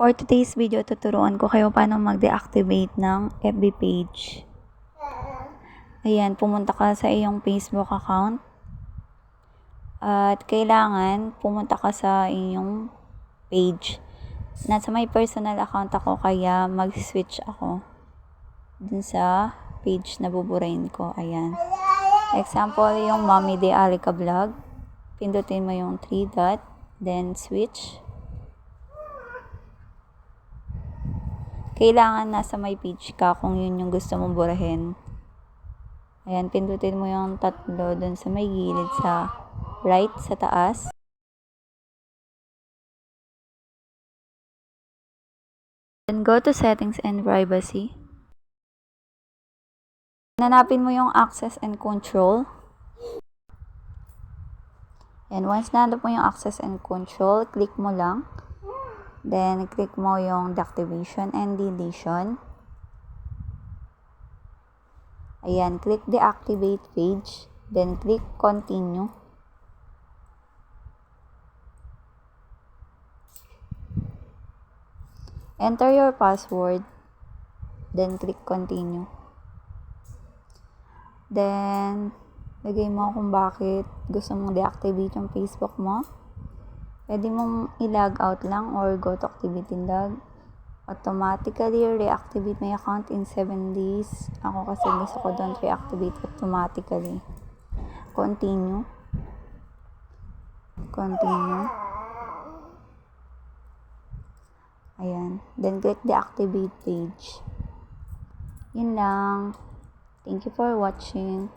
For today's video, tuturuan ko kayo paano mag-deactivate ng FB page. Ayan, pumunta ka sa iyong Facebook account. At kailangan pumunta ka sa iyong page. Nasa my personal account ako, kaya mag-switch ako dun sa page na buburahin ko. Ayan. Example, yung Mommy De Alica Vlog. Pindutin mo yung 3 dot, then switch. Kailangan nasa my page ka kung yun yung gusto mong burahin. Ayan, pindutin mo yung tatlo dun sa may gilid sa right, sa taas. Then go to settings and privacy. Nanapin mo yung access and control. And once nanap mo yung access and control, click mo lang. Then, click mo yung deactivation and deletion. Ayan, click deactivate page. Then, click continue. Enter your password. Then, click continue. Then, lagay mo kung bakit gusto mong deactivate yung Facebook mo. Pwede mong i-log out lang or go to activity log. Automatically reactivate my account in 7 days. Ako kasi gusto ko don't reactivate automatically. Continue. Continue. Ayan. Then click the activate page. Yun lang. Thank you for watching.